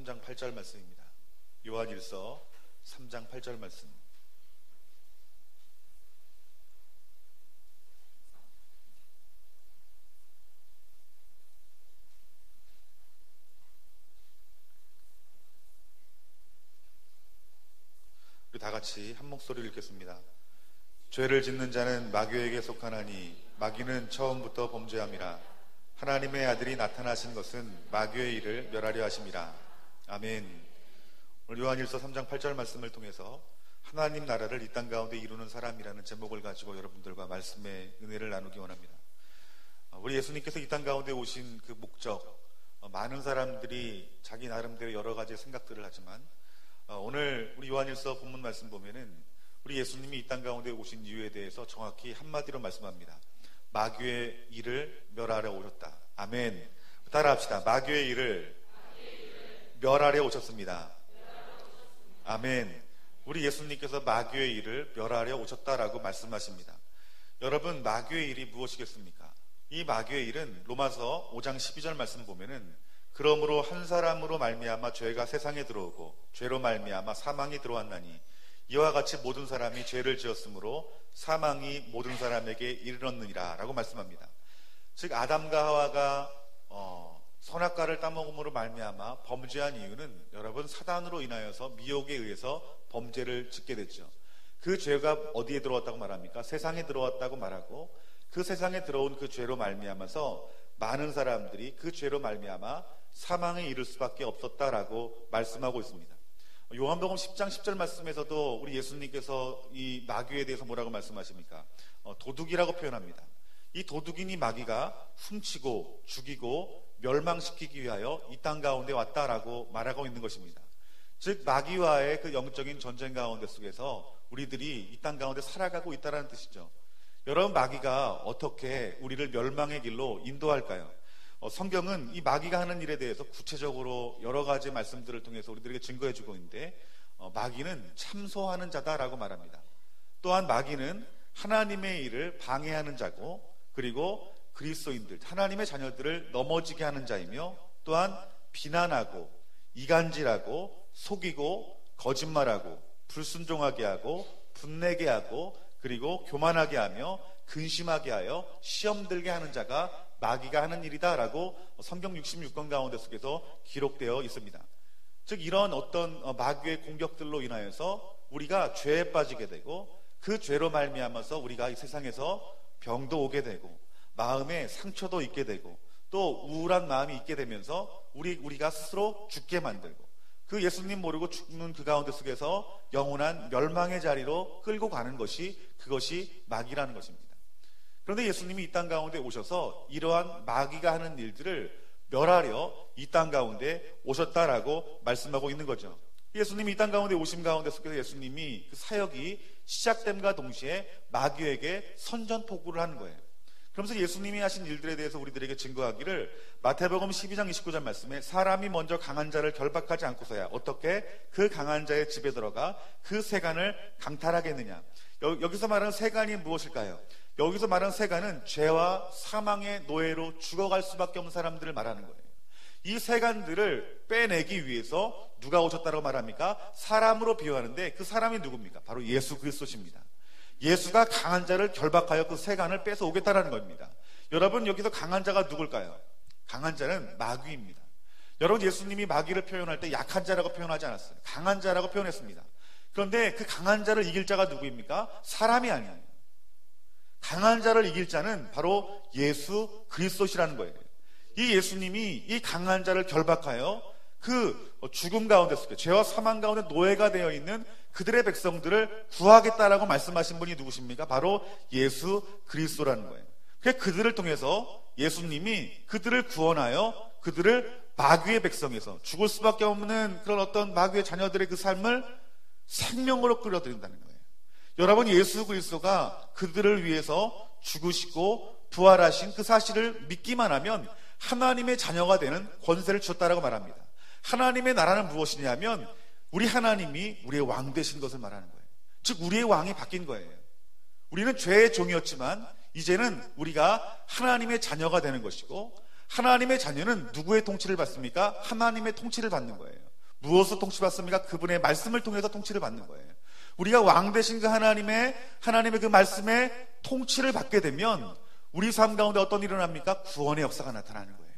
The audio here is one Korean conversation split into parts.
3장 8절 말씀입니다. 요한일서 3장 8절 말씀. 우리 다 같이 한 목소리를 읽겠습니다. 죄를 짓는 자는 마귀에게 속하나니 마귀는 처음부터 범죄함이라. 하나님의 아들이 나타나신 것은 마귀의 일을 멸하려 하심이라. 아멘. 오늘 요한일서 3장 8절 말씀을 통해서 하나님 나라를 이 땅 가운데 이루는 사람이라는 제목을 가지고 여러분들과 말씀의 은혜를 나누기 원합니다. 우리 예수님께서 이 땅 가운데 오신 그 목적, 많은 사람들이 자기 나름대로 여러 가지 생각들을 하지만 오늘 우리 요한일서 본문 말씀 보면은 우리 예수님이 이 땅 가운데 오신 이유에 대해서 정확히 한마디로 말씀합니다. 마귀의 일을 멸하려 오셨다. 아멘. 따라합시다. 마귀의 일을 멸하려 오셨습니다. 아멘. 우리 예수님께서 마귀의 일을 멸하려 오셨다라고 말씀하십니다. 여러분, 마귀의 일이 무엇이겠습니까? 이 마귀의 일은 로마서 5장 12절 말씀 보면은 그러므로 한 사람으로 말미암아 죄가 세상에 들어오고 죄로 말미암아 사망이 들어왔나니 이와 같이 모든 사람이 죄를 지었으므로 사망이 모든 사람에게 이르렀느니라 라고 말씀합니다. 즉 아담과 하와가 선악과를 따먹음으로 말미암아 범죄한 이유는 여러분 사단으로 인하여서 미혹에 의해서 범죄를 짓게 됐죠. 그 죄가 어디에 들어왔다고 말합니까? 세상에 들어왔다고 말하고 그 세상에 들어온 그 죄로 말미암아서 많은 사람들이 그 죄로 말미암아 사망에 이를 수밖에 없었다라고 말씀하고 있습니다. 요한복음 10장 10절 말씀에서도 우리 예수님께서 이 마귀에 대해서 뭐라고 말씀하십니까? 도둑이라고 표현합니다. 이 도둑인 이 마귀가 훔치고 죽이고 멸망시키기 위하여 이 땅 가운데 왔다라고 말하고 있는 것입니다. 즉 마귀와의 그 영적인 전쟁 가운데 속에서 우리들이 이 땅 가운데 살아가고 있다는 뜻이죠. 여러분, 마귀가 어떻게 우리를 멸망의 길로 인도할까요? 성경은 이 마귀가 하는 일에 대해서 구체적으로 여러 가지 말씀들을 통해서 우리들에게 증거해 주고 있는데 마귀는 참소하는 자다라고 말합니다. 또한 마귀는 하나님의 일을 방해하는 자고 그리고 그리스도인들, 하나님의 자녀들을 넘어지게 하는 자이며 또한 비난하고 이간질하고 속이고 거짓말하고 불순종하게 하고 분내게 하고 그리고 교만하게 하며 근심하게 하여 시험 들게 하는 자가 마귀가 하는 일이다라고 성경 66권 가운데 속에서 기록되어 있습니다. 즉 이런 어떤 마귀의 공격들로 인하여서 우리가 죄에 빠지게 되고 그 죄로 말미암아서 우리가 이 세상에서 병도 오게 되고 마음에 상처도 있게 되고 또 우울한 마음이 있게 되면서 우리가 스스로 죽게 만들고 그 예수님 모르고 죽는 그 가운데 속에서 영원한 멸망의 자리로 끌고 가는 그것이 마귀라는 것입니다. 그런데 예수님이 이 땅 가운데 오셔서 이러한 마귀가 하는 일들을 멸하려 이 땅 가운데 오셨다라고 말씀하고 있는 거죠. 예수님이 이 땅 가운데 오심 가운데 속에서 예수님이 그 사역이 시작됨과 동시에 마귀에게 선전포고를 하는 거예요. 그러면서 예수님이 하신 일들에 대해서 우리들에게 증거하기를 마태복음 12장 29절 말씀에 사람이 먼저 강한 자를 결박하지 않고서야 어떻게 그 강한 자의 집에 들어가 그 세간을 강탈하겠느냐. 여기서 말하는 세간이 무엇일까요? 여기서 말하는 세간은 죄와 사망의 노예로 죽어갈 수밖에 없는 사람들을 말하는 거예요. 이 세간들을 빼내기 위해서 누가 오셨다고 말합니까? 사람으로 비유하는데 그 사람이 누굽니까? 바로 예수 그리스도십니다. 예수가 강한 자를 결박하여 그 세간을 뺏어 오겠다라는 겁니다. 여러분, 여기서 강한 자가 누굴까요? 강한 자는 마귀입니다. 여러분, 예수님이 마귀를 표현할 때 약한 자라고 표현하지 않았어요. 강한 자라고 표현했습니다. 그런데 그 강한 자를 이길 자가 누구입니까? 사람이 아니에요. 강한 자를 이길 자는 바로 예수 그리스도시라는 거예요. 이 예수님이 이 강한 자를 결박하여 그 죽음 가운데 속에 죄와 사망 가운데 노예가 되어 있는 그들의 백성들을 구하겠다라고 말씀하신 분이 누구십니까? 바로 예수 그리스도라는 거예요. 그래서 그들을 통해서 예수님이 그들을 구원하여 그들을 마귀의 백성에서 죽을 수밖에 없는 그런 어떤 마귀의 자녀들의 그 삶을 생명으로 끌어들인다는 거예요. 여러분, 예수 그리스도가 그들을 위해서 죽으시고 부활하신 그 사실을 믿기만 하면 하나님의 자녀가 되는 권세를 주셨다라고 말합니다. 하나님의 나라는 무엇이냐면 우리 하나님이 우리의 왕 되신 것을 말하는 거예요. 즉 우리의 왕이 바뀐 거예요. 우리는 죄의 종이었지만 이제는 우리가 하나님의 자녀가 되는 것이고 하나님의 자녀는 누구의 통치를 받습니까? 하나님의 통치를 받는 거예요. 무엇으로 통치받습니까? 그분의 말씀을 통해서 통치를 받는 거예요. 우리가 왕 되신 그 하나님의 그 말씀에 통치를 받게 되면 우리 삶 가운데 어떤 일이 일어납니까? 구원의 역사가 나타나는 거예요.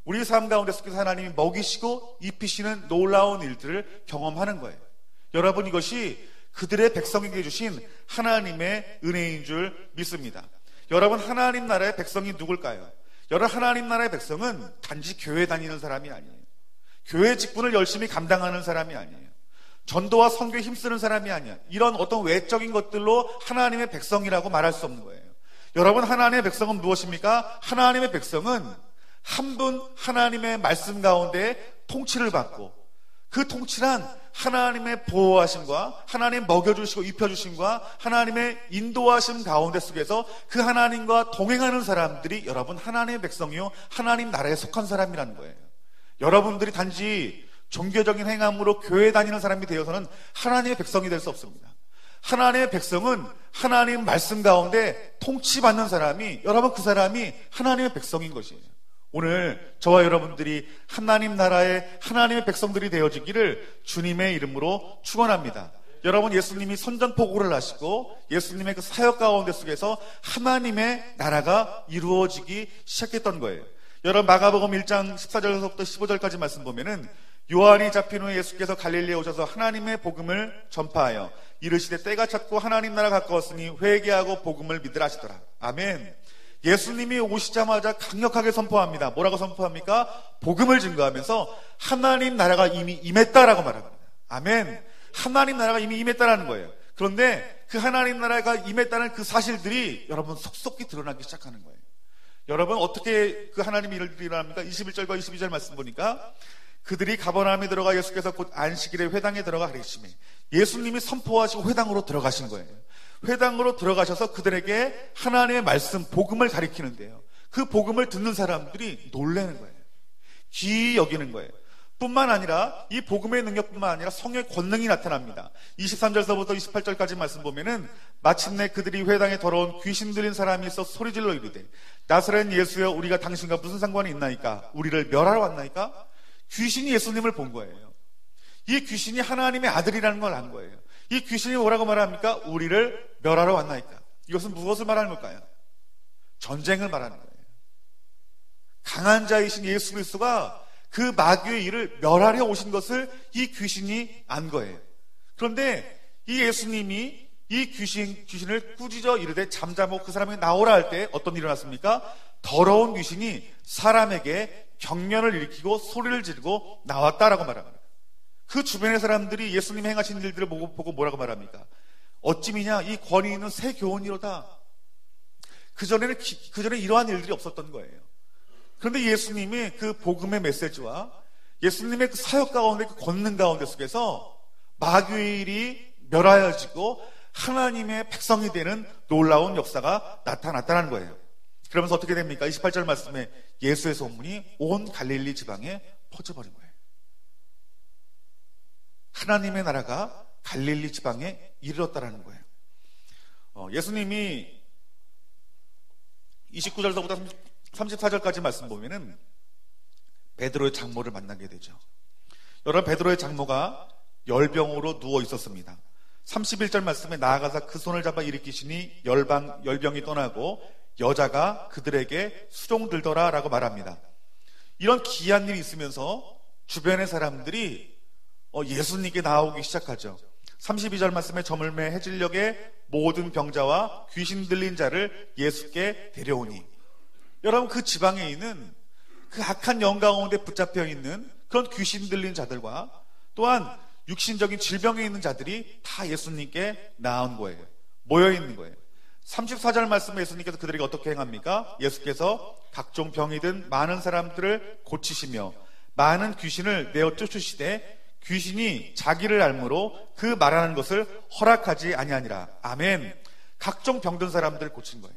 우리 삶 가운데 속에서 하나님이 먹이시고 입히시는 놀라운 일들을 경험하는 거예요. 여러분, 이것이 그들의 백성에게 주신 하나님의 은혜인 줄 믿습니다. 여러분, 하나님 나라의 백성이 누굴까요? 여러분, 하나님 나라의 백성은 단지 교회 다니는 사람이 아니에요. 교회 직분을 열심히 감당하는 사람이 아니에요. 전도와 선교에 힘쓰는 사람이 아니야. 이런 어떤 외적인 것들로 하나님의 백성이라고 말할 수 없는 거예요. 여러분, 하나님의 백성은 무엇입니까? 하나님의 백성은 한 분 하나님의 말씀 가운데 통치를 받고, 그 통치란 하나님의 보호하심과 하나님 먹여주시고 입혀주심과 하나님의 인도하심 가운데 속에서 그 하나님과 동행하는 사람들이 여러분 하나님의 백성이요, 하나님 나라에 속한 사람이라는 거예요. 여러분들이 단지 종교적인 행함으로 교회 다니는 사람이 되어서는 하나님의 백성이 될 수 없습니다. 하나님의 백성은 하나님 말씀 가운데 통치받는 사람이, 여러분 그 사람이 하나님의 백성인 것이에요. 오늘 저와 여러분들이 하나님 나라의 하나님의 백성들이 되어지기를 주님의 이름으로 축원합니다. 여러분, 예수님이 선전포고를 하시고 예수님의 그 사역 가운데 속에서 하나님의 나라가 이루어지기 시작했던 거예요. 여러분, 마가복음 1장 14절에서부터 15절까지 말씀 보면은 요한이 잡힌 후에 예수께서 갈릴리에 오셔서 하나님의 복음을 전파하여 이르시되 때가 찼고 하나님 나라 가까웠으니 회개하고 복음을 믿으라 하시더라. 아멘. 예수님이 오시자마자 강력하게 선포합니다. 뭐라고 선포합니까? 복음을 증거하면서 하나님 나라가 이미 임했다라고 말합니다. 아멘. 하나님 나라가 이미 임했다라는 거예요. 그런데 그 하나님 나라가 임했다는 그 사실들이 여러분 속속히 드러나기 시작하는 거예요. 여러분, 어떻게 그 하나님의 일들이 일어납니까? 21절과 22절 말씀 보니까 그들이 가버나움에 들어가 예수께서 곧 안식일에 회당에 들어가 가르치시매, 예수님이 선포하시고 회당으로 들어가신 거예요. 회당으로 들어가셔서 그들에게 하나님의 말씀, 복음을 가르치는데요, 그 복음을 듣는 사람들이 놀라는 거예요. 기이 여기는 거예요. 뿐만 아니라 이 복음의 능력뿐만 아니라 성령의 권능이 나타납니다. 23절서부터 28절까지 말씀 보면은 마침내 그들이 회당에 더러운 귀신 들린 사람이 있어 소리질러 이르되 나사렛 예수여, 우리가 당신과 무슨 상관이 있나이까? 우리를 멸하러 왔나이까? 귀신이 예수님을 본 거예요. 이 귀신이 하나님의 아들이라는 걸 안 거예요. 이 귀신이 뭐라고 말합니까? 우리를 멸하러 왔나이까? 이것은 무엇을 말하는 걸까요? 전쟁을 말하는 거예요. 강한 자이신 예수 그리스도가 그 마귀의 일을 멸하려 오신 것을 이 귀신이 안 거예요. 그런데 이 예수님이 이 귀신을 꾸짖어 이르되 잠잠하고 그 사람에게 나오라 할 때 어떤 일이 일어났습니까? 더러운 귀신이 사람에게 경련을 일으키고 소리를 지르고 나왔다라고 말합니다. 그 주변의 사람들이 예수님이 행하신 일들을 보고 뭐라고 말합니까? 어찌미냐, 이 권위 있는 새 교훈이로다. 그전에 이러한 일들이 없었던 거예요. 그런데 예수님이 그 복음의 메시지와 예수님의 그 사역 가운데, 그 권능 가운데 속에서 마귀의 일이 멸하여지고 하나님의 백성이 되는 놀라운 역사가 나타났다는 거예요. 그러면서 어떻게 됩니까? 28절 말씀에 예수의 소문이 온 갈릴리 지방에 퍼져버린 거예요. 하나님의 나라가 갈릴리 지방에 이르렀다라는 거예요. 예수님이 29절부터 34절까지 말씀 보면은 베드로의 장모를 만나게 되죠. 여러분, 베드로의 장모가 열병으로 누워 있었습니다. 31절 말씀에 나아가서 그 손을 잡아 일으키시니 열병이 떠나고 여자가 그들에게 수종들더라 라고 말합니다. 이런 기이한 일이 있으면서 주변의 사람들이 예수님께 나오기 시작하죠. 32절 말씀에 저물매 해질녘에 모든 병자와 귀신 들린 자를 예수께 데려오니, 여러분 그 지방에 있는 그 악한 영 가운데 붙잡혀 있는 그런 귀신 들린 자들과 또한 육신적인 질병에 있는 자들이 다 예수님께 나온 거예요. 모여 있는 거예요. 34절 말씀에 예수님께서 그들에게 어떻게 행합니까? 예수께서 각종 병이 든 많은 사람들을 고치시며 많은 귀신을 내어 쫓으시되 귀신이 자기를 알므로 그 말하는 것을 허락하지 아니하니라. 아멘. 각종 병든 사람들을 고친 거예요.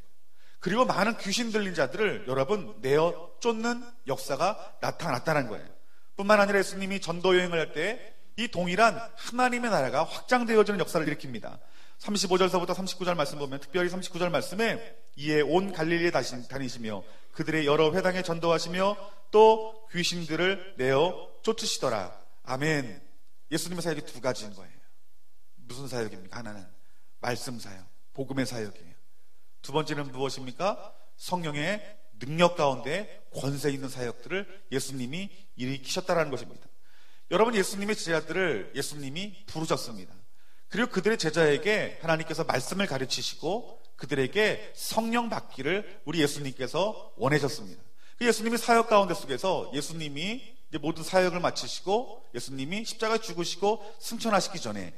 그리고 많은 귀신 들린 자들을 여러분 내어 쫓는 역사가 나타났다는 거예요. 뿐만 아니라 예수님이 전도 여행을 할 때 이 동일한 하나님의 나라가 확장되어지는 역사를 일으킵니다. 35절서부터 39절 말씀 보면 특별히 39절 말씀에 이에 온 갈릴리에 다니시며 그들의 여러 회당에 전도하시며 또 귀신들을 내어 쫓으시더라. 아멘. 예수님의 사역이 두 가지인 거예요. 무슨 사역입니까? 하나는 말씀 사역, 복음의 사역이에요. 두 번째는 무엇입니까? 성령의 능력 가운데 권세 있는 사역들을 예수님이 일으키셨다는 것입니다. 여러분, 예수님의 제자들을 예수님이 부르셨습니다. 그리고 그들의 제자에게 하나님께서 말씀을 가르치시고 그들에게 성령 받기를 우리 예수님께서 원하셨습니다. 그 예수님이 사역 가운데 속에서 예수님이 이제 모든 사역을 마치시고 예수님이 십자가에 죽으시고 승천하시기 전에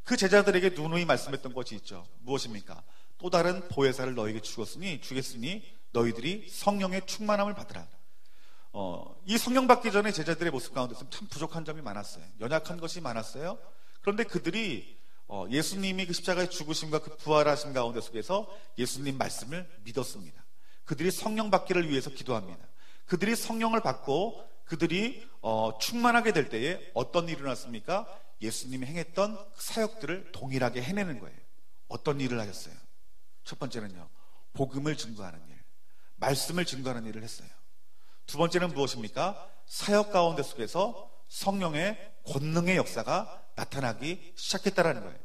그 제자들에게 누누이 말씀했던 것이 있죠. 무엇입니까? 또 다른 보혜사를 너에게 주겠으니 너희들이 성령의 충만함을 받으라. 이 성령 받기 전에 제자들의 모습 가운데서 참 부족한 점이 많았어요. 연약한 것이 많았어요. 그런데 그들이 예수님이 그 십자가의 죽으심과 그 부활하심 가운데 속에서 예수님 말씀을 믿었습니다. 그들이 성령 받기를 위해서 기도합니다. 그들이 성령을 받고 그들이 충만하게 될 때에 어떤 일이 일어났습니까? 예수님이 행했던 그 사역들을 동일하게 해내는 거예요. 어떤 일을 하셨어요? 첫 번째는요, 복음을 증거하는 일, 말씀을 증거하는 일을 했어요. 두 번째는 무엇입니까? 사역 가운데 속에서 성령의 권능의 역사가 나타나기 시작했다라는 거예요.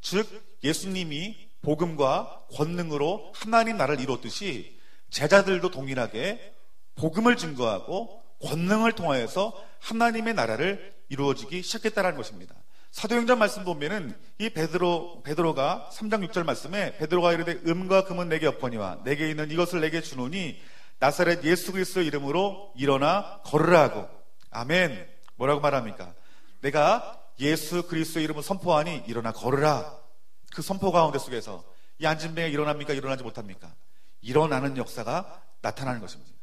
즉 예수님이 복음과 권능으로 하나님 나라를 이뤘듯이 제자들도 동일하게 복음을 증거하고 권능을 통하여서 하나님의 나라를 이루어지기 시작했다는 것입니다. 사도행전 말씀 보면은 이 베드로가 3장 6절 말씀에 베드로가 이르되 음과 금은 내게 없거니와 내게 있는 이것을 내게 주노니 나사렛 예수 그리스도의 이름으로 일어나 걸으라 하고, 아멘. 뭐라고 말합니까? 내가 예수 그리스도의 이름을 선포하니 일어나 걸으라. 그 선포 가운데 속에서 이 앉은 병에 일어납니까? 일어나지 못합니까? 일어나는 역사가 나타나는 것입니다.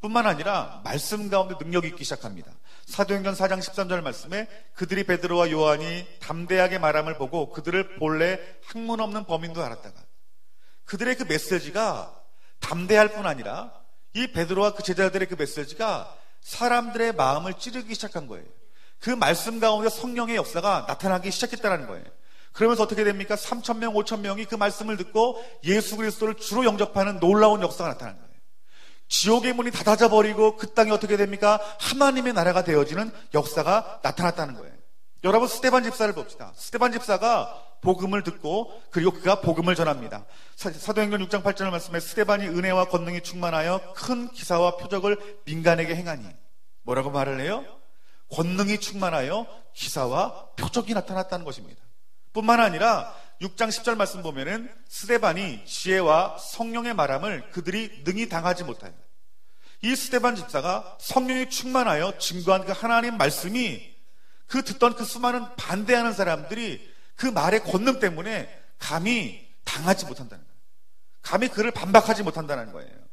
뿐만 아니라 말씀 가운데 능력이 있기 시작합니다. 사도행전 4장 13절 말씀에 그들이 베드로와 요한이 담대하게 말함을 보고 그들을 본래 학문 없는 범인도 알았다가, 그들의 그 메시지가 담대할 뿐 아니라 이 베드로와 그 제자들의 그 메시지가 사람들의 마음을 찌르기 시작한 거예요. 그 말씀 가운데 성령의 역사가 나타나기 시작했다는 거예요. 그러면서 어떻게 됩니까? 3,000명, 5,000명이 그 말씀을 듣고 예수 그리스도를 주로 영접하는 놀라운 역사가 나타나는 거예요. 지옥의 문이 닫아져버리고 그 땅이 어떻게 됩니까? 하나님의 나라가 되어지는 역사가 나타났다는 거예요. 여러분, 스데반 집사를 봅시다. 스데반 집사가 복음을 듣고 그리고 그가 복음을 전합니다. 사도행전 6장 8절 말씀에 스데반이 은혜와 권능이 충만하여 큰 기사와 표적을 민간에게 행하니, 뭐라고 말을 해요? 권능이 충만하여 기사와 표적이 나타났다는 것입니다. 뿐만 아니라 6장 10절 말씀 보면은 스데반이 지혜와 성령의 말함을 그들이 능히 당하지 못하여, 이 스데반 집사가 성령이 충만하여 증거한 그 하나님 말씀이 그 듣던 그 수많은 반대하는 사람들이 그 말의 권능 때문에 감히 당하지 못한다는 거예요. 감히 그를 반박하지 못한다는 거예요.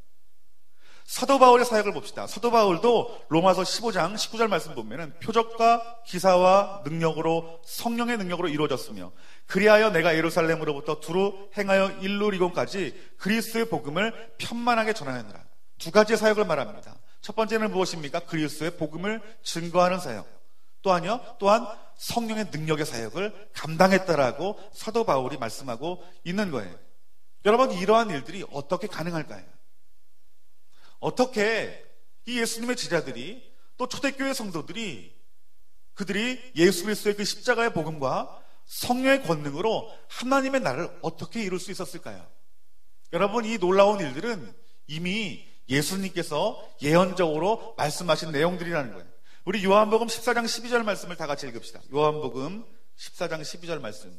사도 바울의 사역을 봅시다. 사도 바울도 로마서 15장 19절 말씀 보면은 표적과 기사와 능력으로, 성령의 능력으로 이루어졌으며 그리하여 내가 예루살렘으로부터 두루 행하여 일루리곤까지 그리스도의 복음을 편만하게 전하느니라. 두 가지의 사역을 말합니다. 첫 번째는 무엇입니까? 그리스도의 복음을 증거하는 사역. 또한 성령의 능력의 사역을 감당했다라고 사도 바울이 말씀하고 있는 거예요. 여러분, 이러한 일들이 어떻게 가능할까요? 어떻게 이 예수님의 제자들이, 또 초대교회 성도들이, 그들이 예수 그리스도의 그 십자가의 복음과 성령의 권능으로 하나님의 나라를 어떻게 이룰 수 있었을까요? 여러분, 이 놀라운 일들은 이미 예수님께서 예언적으로 말씀하신 내용들이라는 거예요. 우리 요한복음 14장 12절 말씀을 다 같이 읽읍시다. 요한복음 14장 12절 말씀.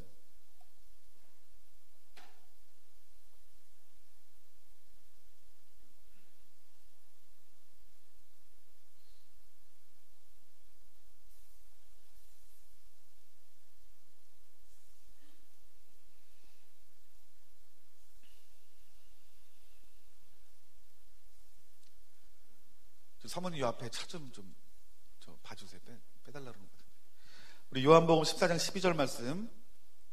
사모님 요 앞에 차 좀 봐주세요. 빼달라고 그러는 거거든요. 우리 요한복음 14장 12절 말씀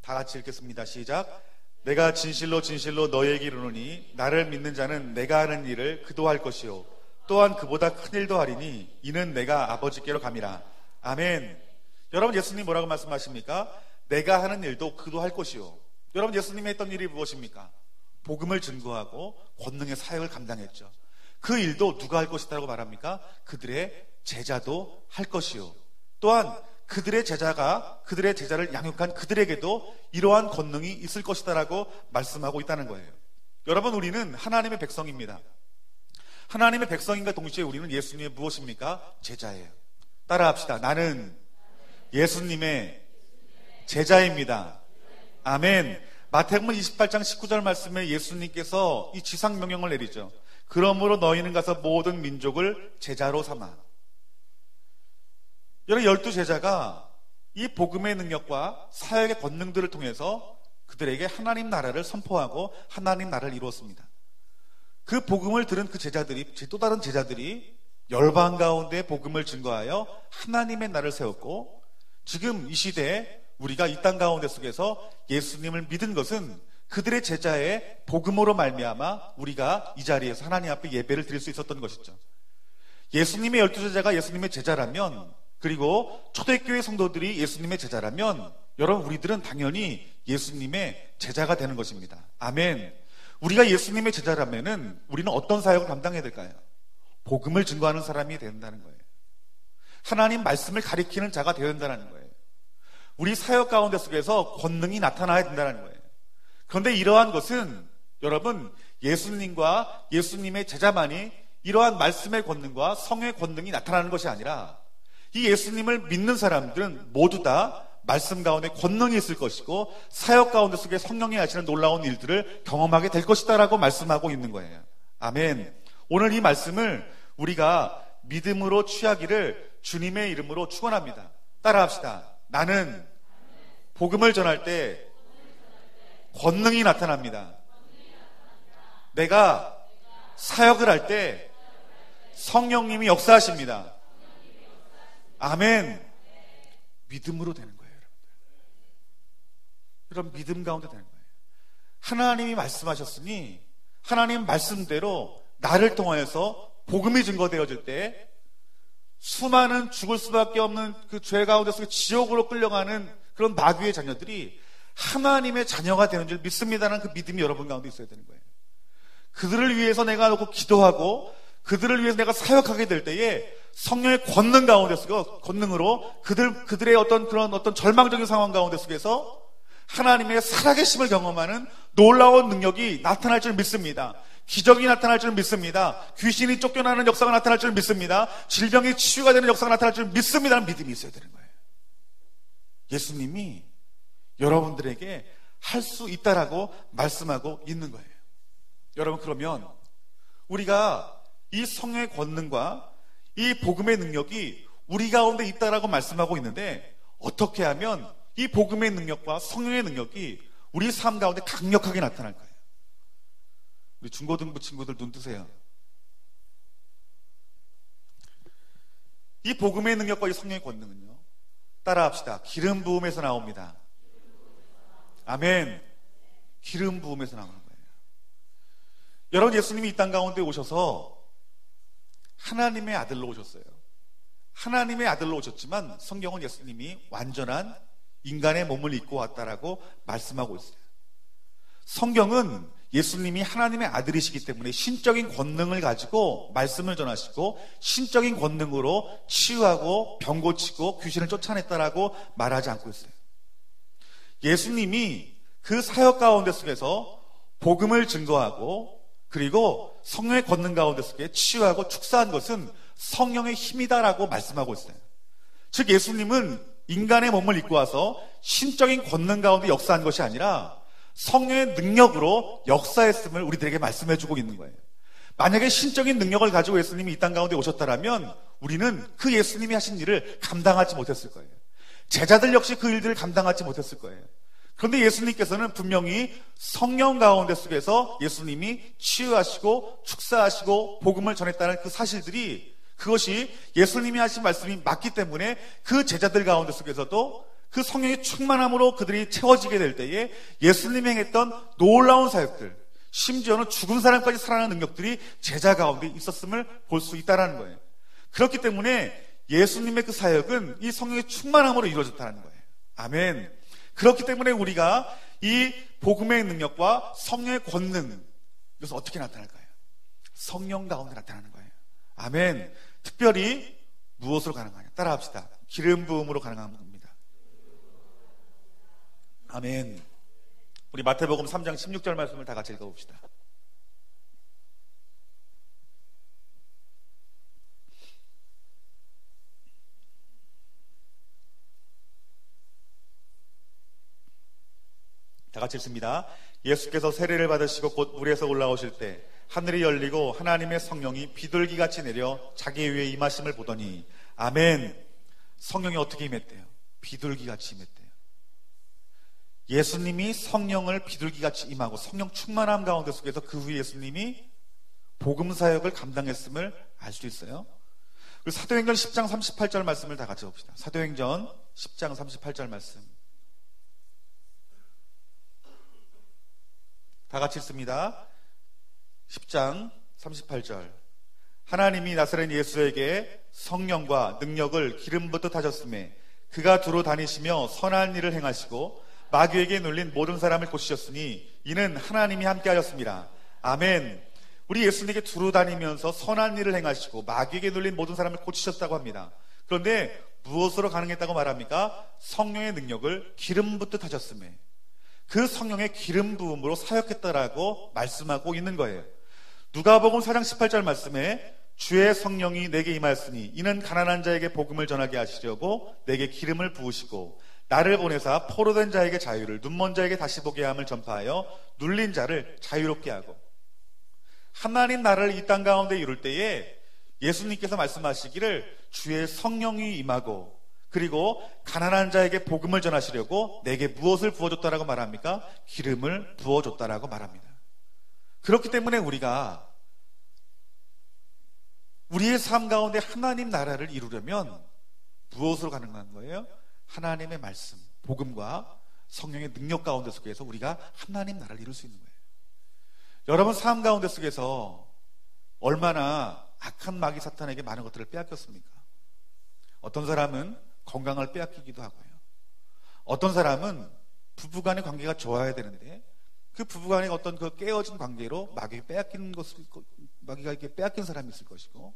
다 같이 읽겠습니다. 시작. 내가 진실로 진실로 너희에게 이르노니 나를 믿는 자는 내가 하는 일을 그도 할 것이요 또한 그보다 큰 일도 하리니 이는 내가 아버지께로 감이라. 아멘. 여러분, 예수님 뭐라고 말씀하십니까? 내가 하는 일도 그도 할 것이요. 여러분, 예수님이 했던 일이 무엇입니까? 복음을 증거하고 권능의 사역을 감당했죠. 그 일도 누가 할 것이다라고 말합니까? 그들의 제자도 할 것이요 또한 그들의 제자를 양육한 그들에게도 이러한 권능이 있을 것이다라고 말씀하고 있다는 거예요. 여러분, 우리는 하나님의 백성입니다. 하나님의 백성인가 동시에 우리는 예수님의 무엇입니까? 제자예요. 따라합시다. 나는 예수님의 제자입니다. 아멘. 마태복음 28장 19절 말씀에 예수님께서 이 지상명령을 내리죠. 그러므로 너희는 가서 모든 민족을 제자로 삼아. 여러분, 12제자가 이 복음의 능력과 사역의 권능들을 통해서 그들에게 하나님 나라를 선포하고 하나님 나라를 이루었습니다. 그 복음을 들은 그 제자들이, 또 다른 제자들이 열방 가운데 복음을 증거하여 하나님의 나라를 세웠고, 지금 이 시대에 우리가 이 땅 가운데 속에서 예수님을 믿은 것은 그들의 제자의 복음으로 말미암아 우리가 이 자리에서 하나님 앞에 예배를 드릴 수 있었던 것이죠. 예수님의 12제자가 예수님의 제자라면, 그리고 초대교회 성도들이 예수님의 제자라면, 여러분, 우리들은 당연히 예수님의 제자가 되는 것입니다. 아멘. 우리가 예수님의 제자라면은 우리는 어떤 사역을 감당해야 될까요? 복음을 증거하는 사람이 된다는 거예요. 하나님 말씀을 가리키는 자가 되어야 된다는 거예요. 우리 사역 가운데 속에서 권능이 나타나야 된다는 거예요. 그런데 이러한 것은 여러분, 예수님과 예수님의 제자만이 이러한 말씀의 권능과 성의 권능이 나타나는 것이 아니라, 이 예수님을 믿는 사람들은 모두 다 말씀 가운데 권능이 있을 것이고 사역 가운데 속에 성령이 하시는 놀라운 일들을 경험하게 될 것이다라고 말씀하고 있는 거예요. 아멘. 오늘 이 말씀을 우리가 믿음으로 취하기를 주님의 이름으로 축원합니다. 따라합시다. 나는 복음을 전할 때 권능이 나타납니다. 내가 사역을 할 때 성령님이 역사하십니다. 아멘. 믿음으로 되는 거예요, 여러분들. 이런 믿음 가운데 되는 거예요. 하나님이 말씀하셨으니 하나님 말씀대로 나를 통하여서 복음이 증거되어질 때 수많은 죽을 수밖에 없는 그 죄 가운데 속에 지옥으로 끌려가는 그런 마귀의 자녀들이 하나님의 자녀가 되는 줄 믿습니다라는 그 믿음이 여러분 가운데 있어야 되는 거예요. 그들을 위해서 내가 놓고 기도하고 그들을 위해서 내가 사역하게 될 때에 성령의 권능 가운데 속에서, 권능으로 그들의 어떤 절망적인 상황 가운데 속에서 하나님의 살아계심을 경험하는 놀라운 능력이 나타날 줄 믿습니다. 기적이 나타날 줄 믿습니다. 귀신이 쫓겨나는 역사가 나타날 줄 믿습니다. 질병이 치유가 되는 역사가 나타날 줄 믿습니다라는 믿음이 있어야 되는 거예요. 예수님이 여러분들에게 할 수 있다라고 말씀하고 있는 거예요. 여러분, 그러면 우리가 이 성령의 권능과 이 복음의 능력이 우리 가운데 있다라고 말씀하고 있는데, 어떻게 하면 이 복음의 능력과 성령의 능력이 우리 삶 가운데 강력하게 나타날까요? 우리 중고등부 친구들 눈 뜨세요. 이 복음의 능력과 이 성령의 권능은요, 따라합시다. 기름 부음에서 나옵니다. 아멘. 기름 부음에서 나오는 거예요. 여러분, 예수님이 이 땅 가운데 오셔서 하나님의 아들로 오셨어요. 하나님의 아들로 오셨지만 성경은 예수님이 완전한 인간의 몸을 입고 왔다라고 말씀하고 있어요. 성경은 예수님이 하나님의 아들이시기 때문에 신적인 권능을 가지고 말씀을 전하시고 신적인 권능으로 치유하고 병 고치고 귀신을 쫓아냈다라고 말하지 않고 있어요. 예수님이 그 사역 가운데 속에서 복음을 증거하고 그리고 성령의 권능 가운데 속에 치유하고 축사한 것은 성령의 힘이다라고 말씀하고 있어요. 즉, 예수님은 인간의 몸을 입고 와서 신적인 권능 가운데 역사한 것이 아니라 성령의 능력으로 역사했음을 우리들에게 말씀해주고 있는 거예요. 만약에 신적인 능력을 가지고 예수님이 이 땅 가운데 오셨다면 우리는 그 예수님이 하신 일을 감당하지 못했을 거예요. 제자들 역시 그 일들을 감당하지 못했을 거예요. 그런데 예수님께서는 분명히 성령 가운데 속에서 예수님이 치유하시고 축사하시고 복음을 전했다는 그 사실들이, 그것이 예수님이 하신 말씀이 맞기 때문에 그 제자들 가운데 속에서도 그 성령의 충만함으로 그들이 채워지게 될 때에 예수님이 행했던 놀라운 사역들, 심지어는 죽은 사람까지 살아나는 능력들이 제자 가운데 있었음을 볼 수 있다는 거예요. 그렇기 때문에 예수님의 그 사역은 이 성령의 충만함으로 이루어졌다는 거예요. 아멘. 그렇기 때문에 우리가 이 복음의 능력과 성령의 권능, 이것은 어떻게 나타날까요? 성령 가운데 나타나는 거예요. 아멘. 특별히 무엇으로 가능하냐? 따라합시다. 기름 부음으로 가능한 겁니다. 아멘. 우리 마태복음 3장 16절 말씀을 다 같이 읽어봅시다. 다 같이 읽습니다. 예수께서 세례를 받으시고 곧 물에서 올라오실 때 하늘이 열리고 하나님의 성령이 비둘기같이 내려 자기 위에 임하심을 보더니 아멘. 성령이 어떻게 임했대요? 비둘기같이 임했대요. 예수님이 성령을 비둘기같이 임하고 성령 충만함 가운데 속에서 그 후에 예수님이 복음 사역을 감당했음을 알 수 있어요. 그리고 사도행전 10장 38절 말씀을 다 같이 봅시다. 사도행전 10장 38절 말씀 다 같이 읽습니다. 10장 38절. 하나님이 나사렛 예수에게 성령과 능력을 기름 붓듯 하셨음에 그가 두루 다니시며 선한 일을 행하시고 마귀에게 눌린 모든 사람을 고치셨으니 이는 하나님이 함께 하셨습니다. 아멘. 우리 예수님에게 두루 다니면서 선한 일을 행하시고 마귀에게 눌린 모든 사람을 고치셨다고 합니다. 그런데 무엇으로 가능했다고 말합니까? 성령의 능력을 기름 붓듯 하셨음에 그 성령의 기름 부음으로 사역했다라고 말씀하고 있는 거예요. 누가복음 4장 18절 말씀에 주의 성령이 내게 임하였으니 이는 가난한 자에게 복음을 전하게 하시려고 내게 기름을 부으시고 나를 보내사 포로된 자에게 자유를 눈먼 자에게 다시 보게 함을 전파하여 눌린 자를 자유롭게 하고 하나님 나라를 이 땅 가운데 이룰 때에 예수님께서 말씀하시기를 주의 성령이 임하고 그리고 가난한 자에게 복음을 전하시려고 내게 무엇을 부어줬다라고 말합니까? 기름을 부어줬다라고 말합니다. 그렇기 때문에 우리가 우리의 삶 가운데 하나님 나라를 이루려면 무엇으로 가능한 거예요? 하나님의 말씀, 복음과 성령의 능력 가운데 속에서 우리가 하나님 나라를 이룰 수 있는 거예요. 여러분 삶 가운데 속에서 얼마나 악한 마귀 사탄에게 많은 것들을 빼앗겼습니까? 어떤 사람은 건강을 빼앗기기도 하고요. 어떤 사람은 부부간의 관계가 좋아야 되는데 그 부부간의 어떤 그 깨어진 관계로 마귀가 이렇게 빼앗긴 사람이 있을 것이고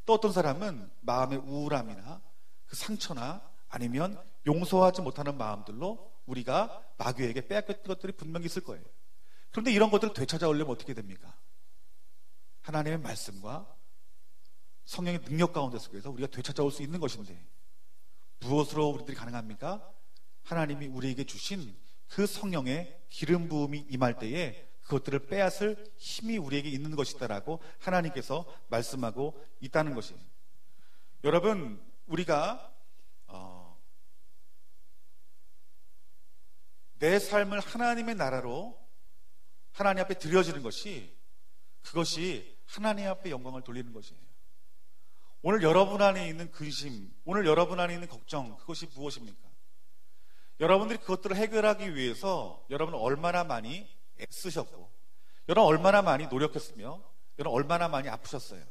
또 어떤 사람은 마음의 우울함이나 그 상처나 아니면 용서하지 못하는 마음들로 우리가 마귀에게 빼앗겼던 것들이 분명히 있을 거예요. 그런데 이런 것들을 되찾아오려면 어떻게 됩니까? 하나님의 말씀과 성령의 능력 가운데 속에서 우리가 되찾아올 수 있는 것인데 무엇으로 우리들이 가능합니까? 하나님이 우리에게 주신 그 성령의 기름 부음이 임할 때에 그것들을 빼앗을 힘이 우리에게 있는 것이다라고 하나님께서 말씀하고 있다는 것이에요. 여러분 우리가 내 삶을 하나님의 나라로 하나님 앞에 드려지는 것이 그것이 하나님 앞에 영광을 돌리는 것이에요. 오늘 여러분 안에 있는 근심, 오늘 여러분 안에 있는 걱정, 그것이 무엇입니까? 여러분들이 그것들을 해결하기 위해서 여러분 얼마나 많이 애쓰셨고 여러분 얼마나 많이 노력했으며 여러분 얼마나 많이 아프셨어요.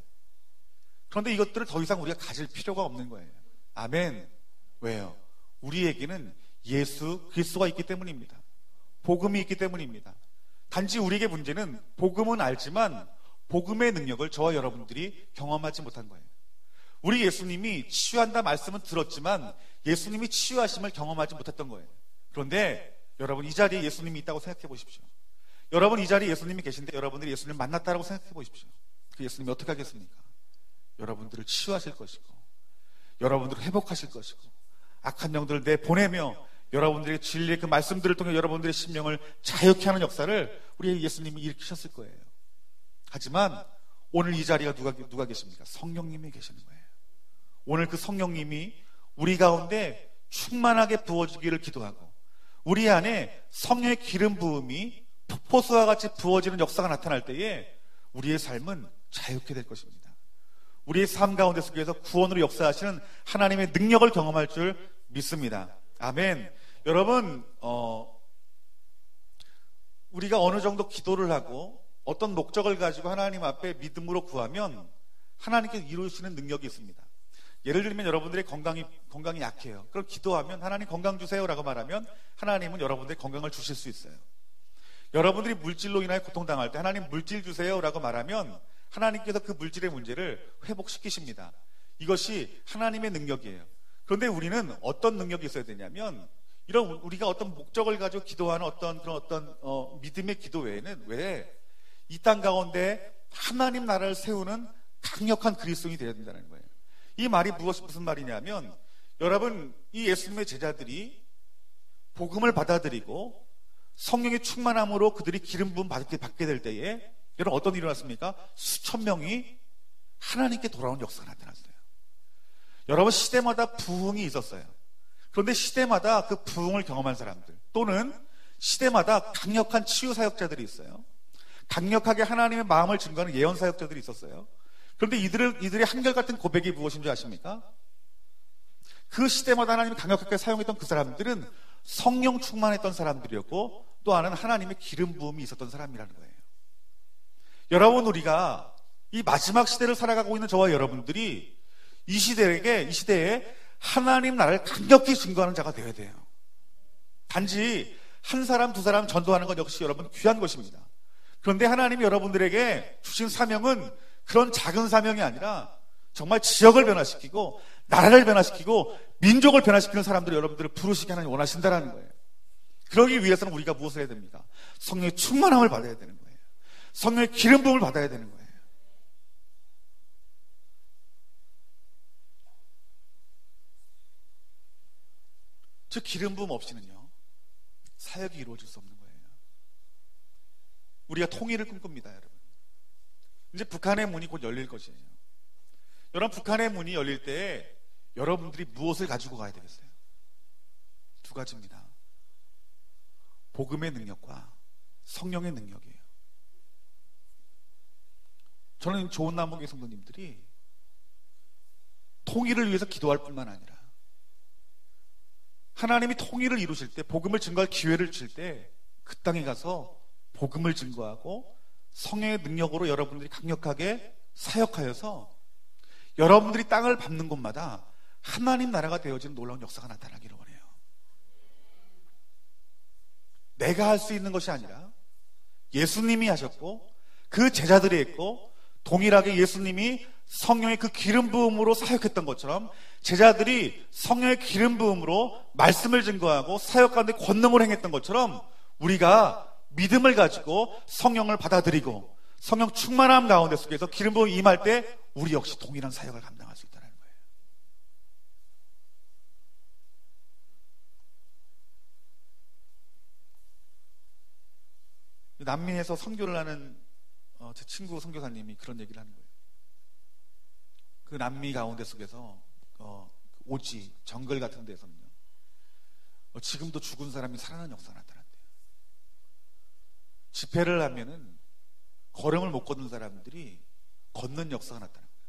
그런데 이것들을 더 이상 우리가 가질 필요가 없는 거예요. 아멘. 왜요? 우리에게는 예수 그리스도가 있기 때문입니다. 복음이 있기 때문입니다. 단지 우리에게 문제는 복음은 알지만 복음의 능력을 저와 여러분들이 경험하지 못한 거예요. 우리 예수님이 치유한다 말씀은 들었지만 예수님이 치유하심을 경험하지 못했던 거예요. 그런데 여러분 이 자리에 예수님이 있다고 생각해 보십시오. 여러분 이 자리에 예수님이 계신데 여러분들이 예수님을 만났다고 생각해 보십시오. 그 예수님이 어떻게 하겠습니까? 여러분들을 치유하실 것이고 여러분들을 회복하실 것이고 악한 영들을 내보내며 여러분들의 진리의 그 말씀들을 통해 여러분들의 심령을 자유케 하는 역사를 우리 예수님이 일으키셨을 거예요. 하지만 오늘 이 자리가 누가 계십니까? 성령님이 계시는 거예요. 오늘 그 성령님이 우리 가운데 충만하게 부어지기를 기도하고 우리 안에 성령의 기름 부음이 폭포수와 같이 부어지는 역사가 나타날 때에 우리의 삶은 자유케 될 것입니다. 우리의 삶 가운데 속에서 구원으로 역사하시는 하나님의 능력을 경험할 줄 믿습니다. 아멘. 여러분 우리가 어느 정도 기도를 하고 어떤 목적을 가지고 하나님 앞에 믿음으로 구하면 하나님께서 이루시는 능력이 있습니다. 예를 들면 여러분들의 건강이 약해요. 그럼 기도하면 하나님 건강 주세요라고 말하면 하나님은 여러분들의 건강을 주실 수 있어요. 여러분들이 물질로 인하여 고통당할 때 하나님 물질 주세요라고 말하면 하나님께서 그 물질의 문제를 회복시키십니다. 이것이 하나님의 능력이에요. 그런데 우리는 어떤 능력이 있어야 되냐면, 이런 우리가 어떤 목적을 가지고 기도하는 어떤 믿음의 기도 외에는 이 땅 가운데 하나님 나라를 세우는 강력한 그리스도인이 되어야 된다는 거예요. 이 말이 무슨 말이냐면, 여러분, 이 예수님의 제자들이 복음을 받아들이고 성령의 충만함으로 그들이 기름 부음 받게 될 때에 여러분 어떤 일이 일어났습니까? 수천 명이 하나님께 돌아오는 역사가 나타났어요. 여러분, 시대마다 부흥이 있었어요. 그런데 시대마다 그 부흥을 경험한 사람들, 또는 시대마다 강력한 치유 사역자들이 있어요. 강력하게 하나님의 마음을 증거하는 예언 사역자들이 있었어요. 그런데 이들의 한결같은 고백이 무엇인 줄 아십니까? 그 시대마다 하나님이 강력하게 사용했던 그 사람들은 성령 충만했던 사람들이었고, 또 하나는 하나님의 기름 부음이 있었던 사람이라는 거예요. 여러분, 우리가 이 마지막 시대를 살아가고 있는 저와 여러분들이 이 시대에 하나님 나라를 강력히 증거하는 자가 되어야 돼요. 단지 한 사람, 두 사람 전도하는 것 역시 여러분 귀한 것입니다. 그런데 하나님이 여러분들에게 주신 사명은 그런 작은 사명이 아니라 정말 지역을 변화시키고 나라를 변화시키고 민족을 변화시키는 사람들을 여러분들을 부르시게 하나님 원하신다는 거예요. 그러기 위해서는 우리가 무엇을 해야 됩니까? 성령의 충만함을 받아야 되는 거예요. 성령의 기름 부음을 받아야 되는 거예요. 즉 기름 부음 없이는요, 사역이 이루어질 수 없는 거예요. 우리가 통일을 꿈꿉니다, 여러분. 이제 북한의 문이 곧 열릴 것이에요. 여러분, 북한의 문이 열릴 때 여러분들이 무엇을 가지고 가야 되겠어요? 두 가지입니다. 복음의 능력과 성령의 능력이에요. 저는 좋은 남북의 성도님들이 통일을 위해서 기도할 뿐만 아니라 하나님이 통일을 이루실 때, 복음을 증거할 기회를 주실 때 그 땅에 가서 복음을 증거하고 성령의 능력으로 여러분들이 강력하게 사역하여서 여러분들이 땅을 밟는 곳마다 하나님 나라가 되어지는 놀라운 역사가 나타나기를 원해요. 내가 할 수 있는 것이 아니라 예수님이 하셨고 그 제자들이 했고, 동일하게 예수님이 성령의 그 기름 부음으로 사역했던 것처럼 제자들이 성령의 기름 부음으로 말씀을 증거하고 사역 가운데 권능을 행했던 것처럼 우리가 믿음을 가지고 성령을 받아들이고 성령 충만함 가운데 속에서 기름 부음이 임할 때 우리 역시 동일한 사역을 감당할 수 있다는 거예요. 남미에서 선교를 하는 제 친구 선교사님이 그런 얘기를 하는 거예요. 그 남미 가운데 속에서 오지, 정글 같은 데서는요, 지금도 죽은 사람이 살아나는 역사가 나타난대요. 집회를 하면은 걸음을 못 걷는 사람들이 걷는 역사가 나타나는 거예요.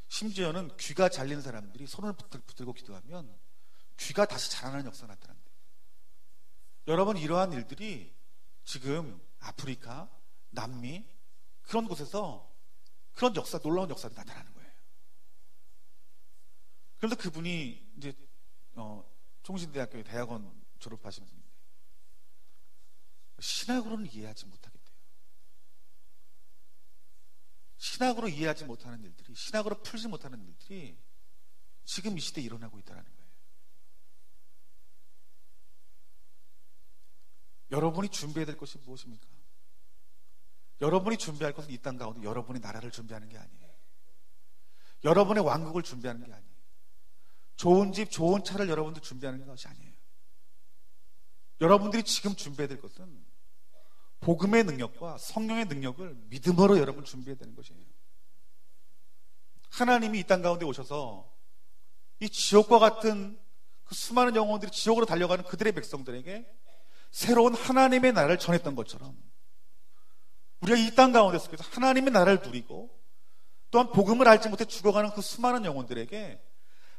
심지어는 귀가 잘린 사람들이 손을 붙들고 기도하면 귀가 다시 자라나는 역사가 나타난대요. 여러분, 이러한 일들이 지금 아프리카, 남미 그런 곳에서 그런 역사, 놀라운 역사가 나타나는 거예요. 그런데 그분이 이제 총신대학교의 대학원 졸업하신 분인데 신학으로는 이해하지 못하겠대요. 신학으로 이해하지 못하는 일들이, 신학으로 풀지 못하는 일들이 지금 이 시대에 일어나고 있다는 거예요. 여러분이 준비해야 될 것이 무엇입니까? 여러분이 준비할 것은 이 땅 가운데 여러분의 나라를 준비하는 게 아니에요. 여러분의 왕국을 준비하는 게 아니에요. 좋은 집, 좋은 차를 여러분들 준비하는 것이 아니에요. 여러분들이 지금 준비해야 될 것은 복음의 능력과 성령의 능력을 믿음으로 여러분 준비해야 되는 것이에요. 하나님이 이 땅 가운데 오셔서 이 지옥과 같은 그 수많은 영혼들이 지옥으로 달려가는 그들의 백성들에게 새로운 하나님의 나라를 전했던 것처럼 우리가 이 땅 가운데 속에서 하나님의 나라를 누리고 또한 복음을 알지 못해 죽어가는 그 수많은 영혼들에게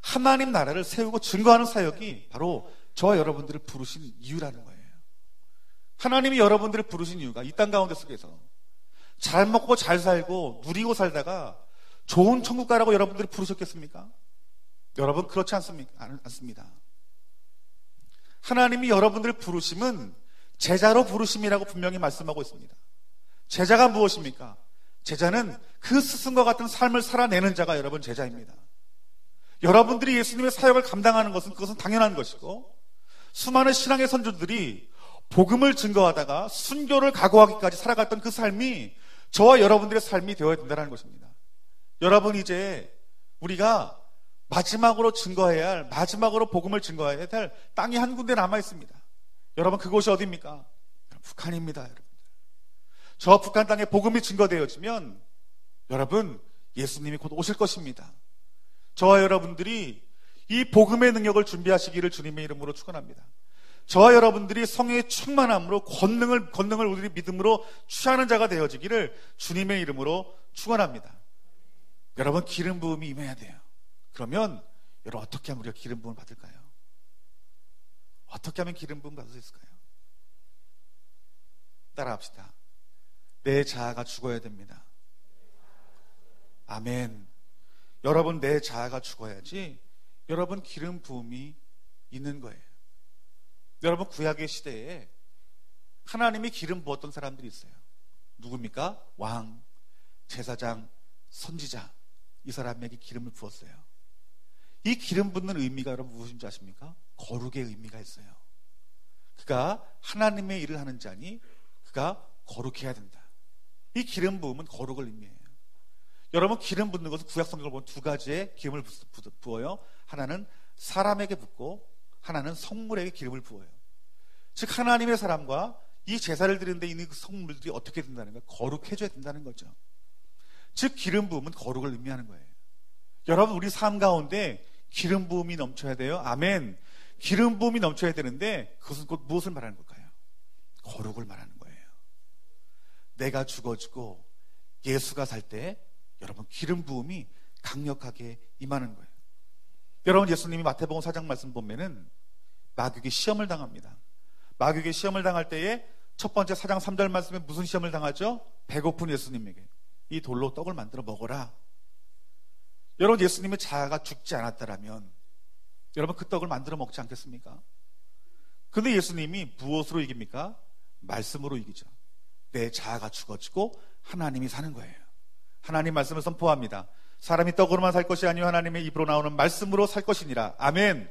하나님 나라를 세우고 증거하는 사역이 바로 저와 여러분들을 부르신 이유라는 거예요. 하나님이 여러분들을 부르신 이유가 이 땅 가운데 속에서 잘 먹고 잘 살고 누리고 살다가 좋은 천국 가라고 여러분들을 부르셨겠습니까? 여러분, 그렇지 않습니다. 하나님이 여러분들을 부르심은 제자로 부르심이라고 분명히 말씀하고 있습니다. 제자가 무엇입니까? 제자는 그 스승과 같은 삶을 살아내는 자가 여러분 제자입니다. 여러분들이 예수님의 사역을 감당하는 것은 그것은 당연한 것이고, 수많은 신앙의 선조들이 복음을 증거하다가 순교를 각오하기까지 살아갔던 그 삶이 저와 여러분들의 삶이 되어야 된다는 것입니다. 여러분, 이제 우리가 마지막으로 증거해야 할, 마지막으로 복음을 증거해야 할 땅이 한 군데 남아 있습니다. 여러분, 그곳이 어디입니까? 북한입니다. 여러분들, 저 북한 땅에 복음이 증거되어지면 여러분, 예수님이 곧 오실 것입니다. 저와 여러분들이 이 복음의 능력을 준비하시기를 주님의 이름으로 축원합니다. 저와 여러분들이 성령의 충만함으로 권능을 우리 믿음으로 취하는 자가 되어지기를 주님의 이름으로 축원합니다. 여러분, 기름 부음이 임해야 돼요. 그러면 여러분, 어떻게 하면 우리가 기름 부음을 받을까요? 어떻게 하면 기름 부음 받을 수 있을까요? 따라합시다. 내 자아가 죽어야 됩니다. 아멘. 여러분, 내 자아가 죽어야지 여러분 기름 부음이 있는 거예요. 여러분, 구약의 시대에 하나님이 기름 부었던 사람들이 있어요. 누굽니까? 왕, 제사장, 선지자, 이 사람에게 기름을 부었어요. 이 기름 붓는 의미가 여러분 무엇인지 아십니까? 거룩의 의미가 있어요. 그가 하나님의 일을 하는 자니 그가 거룩해야 된다. 이 기름 부음은 거룩을 의미해요. 여러분, 기름 붓는 것은 구약 성경을 보면 두 가지의 기름을 부어요. 하나는 사람에게 붓고 하나는 성물에게 기름을 부어요. 즉, 하나님의 사람과 이 제사를 드리는 데 있는 그 성물들이 어떻게 된다는 거예요? 거룩해져야 된다는 거죠. 즉, 기름 부음은 거룩을 의미하는 거예요. 여러분, 우리 삶 가운데 기름 부음이 넘쳐야 돼요. 아멘. 기름 부음이 넘쳐야 되는데 그것은 곧 무엇을 말하는 걸까요? 거룩을 말하는 거예요. 내가 죽어지고 예수가 살 때 여러분, 기름 부음이 강력하게 임하는 거예요. 여러분, 예수님이 마태복음 4장 말씀 보면은 마귀에게 시험을 당합니다. 마귀에게 시험을 당할 때에 첫 번째 4장 3절 말씀에 무슨 시험을 당하죠? 배고픈 예수님에게 이 돌로 떡을 만들어 먹어라. 여러분, 예수님의 자아가 죽지 않았다라면 여러분, 그 떡을 만들어 먹지 않겠습니까? 그런데 예수님이 무엇으로 이깁니까? 말씀으로 이기죠. 내 자아가 죽어지고 하나님이 사는 거예요. 하나님 말씀을 선포합니다. 사람이 떡으로만 살 것이 아니요 하나님의 입으로 나오는 말씀으로 살 것이니라. 아멘.